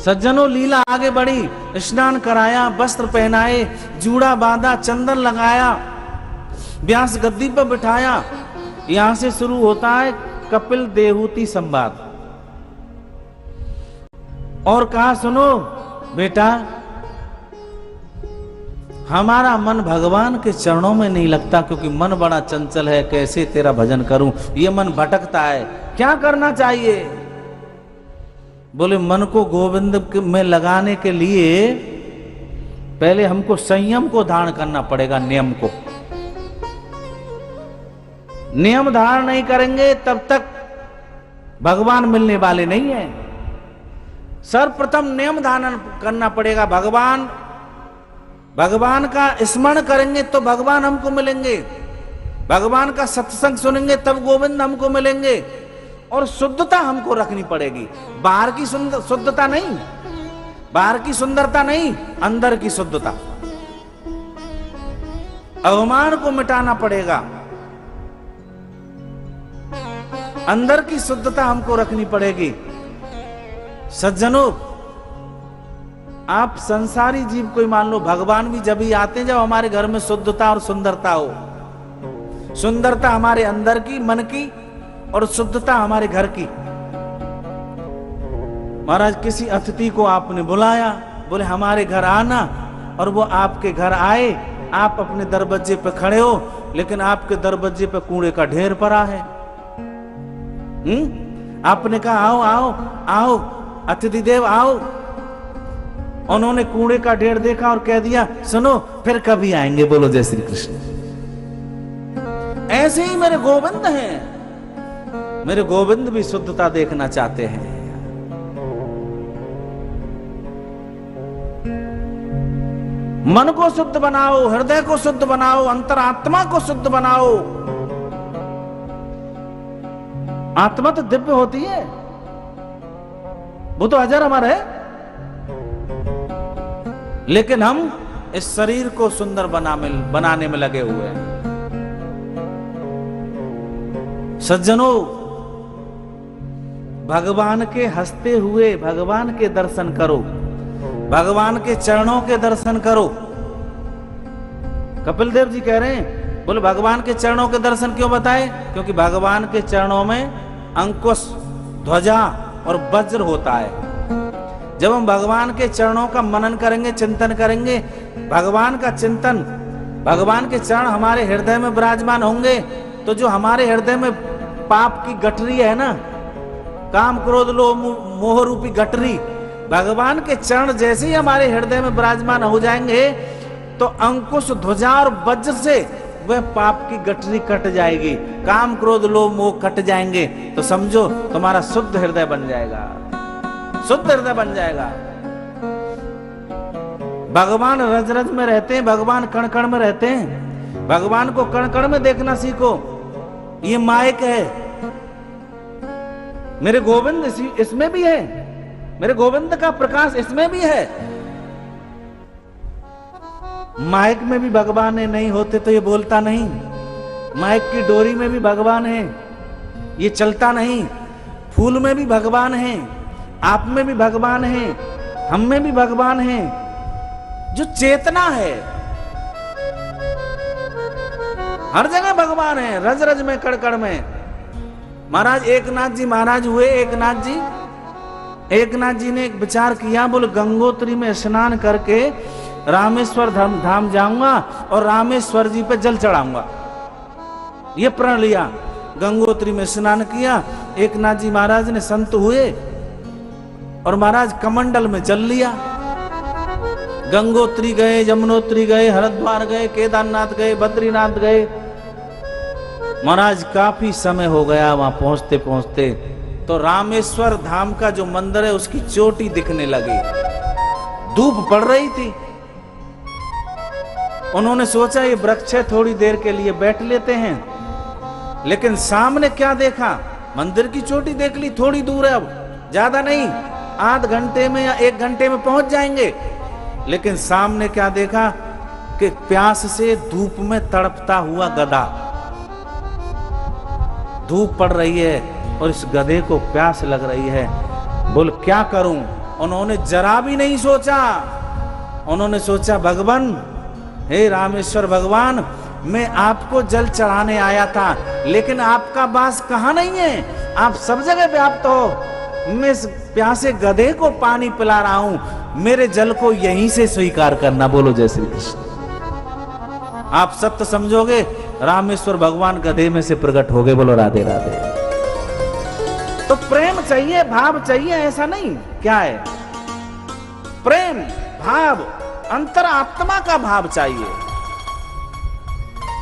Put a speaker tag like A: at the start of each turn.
A: सज्जनों, लीला आगे बढ़ी। स्नान कराया, वस्त्र पहनाए, जूड़ा बांधा, चंदन लगाया, व्यास गद्दी पर बिठाया। यहां से शुरू होता है कपिल देहूति संवाद। और कहा, सुनो बेटा, हमारा मन भगवान के चरणों में नहीं लगता, क्योंकि मन बड़ा चंचल है, कैसे तेरा भजन करूं, ये मन भटकता है, क्या करना चाहिए? बोले, मन को गोविंद में लगाने के लिए पहले हमको संयम को धारण करना पड़ेगा, नियम को। नियम धारण नहीं करेंगे तब तक भगवान मिलने वाले नहीं है। सर्वप्रथम नियम धारण करना पड़ेगा। भगवान का स्मरण करेंगे तो भगवान हमको मिलेंगे, भगवान का सत्संग सुनेंगे तब गोविंद हमको मिलेंगे। और शुद्धता हमको रखनी पड़ेगी, बाहर की शुद्धता नहीं, बाहर की सुंदरता नहीं, अंदर की शुद्धता। अवमान को मिटाना पड़ेगा, अंदर की शुद्धता हमको रखनी पड़ेगी। सज्जनों, आप संसारी जीव कोई मान लो, भगवान भी जब ही आते हैं जब हमारे घर में शुद्धता और सुंदरता हो। सुंदरता हमारे अंदर की, मन की, और शुद्धता हमारे घर की। महाराज, किसी अतिथि को आपने बुलाया, बोले हमारे घर आना, और वो आपके घर आए, आप अपने दरवाजे पे खड़े हो, लेकिन आपके दरवाजे पे कूड़े का ढेर पड़ा है। आपने कहा आओ आओ आओ अतिथि देव आओ, उन्होंने कूड़े का ढेर देखा और कह दिया, सुनो फिर कभी आएंगे, बोलो जय श्री कृष्ण। ऐसे ही मेरे गोविंद हैं, मेरे गोविंद भी शुद्धता देखना चाहते हैं। मन को शुद्ध बनाओ, हृदय को शुद्ध बनाओ, अंतरात्मा को शुद्ध बनाओ। आत्मा तो दिव्य होती है, वो तो अजर अमर है, लेकिन हम इस शरीर को सुंदर बनाने में लगे हुए हैं। सज्जनों, भगवान के हंसते हुए भगवान के दर्शन करो, भगवान के चरणों के दर्शन करो। कपिल देव जी कह रहे हैं, बोले भगवान के चरणों के दर्शन क्यों बताए? क्योंकि भगवान के चरणों में अंकुश, ध्वजा और वज्र होता है। जब हम भगवान के चरणों का मनन करेंगे, चिंतन करेंगे, भगवान का चिंतन, भगवान के चरण हमारे हृदय में विराजमान होंगे, तो जो हमारे हृदय में पाप की गठरी है ना, काम क्रोध लोभ मोह रूपी गठरी, भगवान के चरण जैसे ही हमारे हृदय में विराजमान हो जाएंगे, तो अंकुश, ध्वजा और वज्र से वह पाप की गठरी कट जाएगी, काम क्रोध लोभ मोह कट जाएंगे। तो समझो तुम्हारा शुद्ध हृदय बन जाएगा, शुद्ध हृदय बन जाएगा। भगवान रज रज में रहते हैं, भगवान कण कण में रहते हैं। भगवान को कण कण में देखना सीखो। ये माइक है, मेरे गोविंद इसमें भी है, मेरे गोविंद का प्रकाश इसमें भी है। माइक में भी भगवान है, नहीं होते तो ये बोलता नहीं। माइक की डोरी में भी भगवान है, ये चलता नहीं। फूल में भी भगवान है, आप में भी भगवान है, हम में भी भगवान है। जो चेतना है, हर जगह भगवान है, रज रज में, कड़ कड़ में। महाराज एकनाथ जी महाराज हुए। एकनाथ जी ने एक विचार किया, बोले गंगोत्री में स्नान करके रामेश्वर धाम जाऊंगा और रामेश्वर जी पे जल चढ़ाऊंगा। ये प्रण लिया, गंगोत्री में स्नान किया। एकनाथ जी महाराज ने संत हुए और महाराज कमंडल में जल लिया। गंगोत्री गए, यमुनोत्री गए, हरिद्वार गए, केदारनाथ गए, बद्रीनाथ गए। महाराज काफी समय हो गया वहां पहुंचते पहुंचते, तो रामेश्वर धाम का जो मंदिर है उसकी चोटी दिखने लगी। धूप पड़ रही थी। उन्होंने सोचा ये वृक्ष है, थोड़ी देर के लिए बैठ लेते हैं। लेकिन सामने क्या देखा? मंदिर की चोटी देख ली, थोड़ी दूर है, अब ज्यादा नहीं, आध घंटे में या 1 घंटे में पहुंच जाएंगे। लेकिन सामने क्या देखा कि प्यास से धूप में तड़पता हुआ गधा। धूप पड़ रही है और इस गधे को प्यास लग रही है। बोल क्या करूं? उन्होंने जरा भी नहीं सोचा। उन्होंने सोचा भगवान, हे रामेश्वर भगवान, मैं आपको जल चढ़ाने आया था, लेकिन आपका वास कहाँ नहीं है, आप सब जगह व्याप्त हो। मैं इस प्यासे गधे को पानी पिला रहा हूं, मेरे जल को यहीं से स्वीकार करना। बोलो जय श्री कृष्ण। आप सत्य समझोगे, रामेश्वर भगवान गधे में से प्रकट हो गए। बोलो राधे राधे। तो प्रेम चाहिए, भाव चाहिए, ऐसा नहीं। क्या है प्रेम? भाव, अंतरात्मा का भाव चाहिए।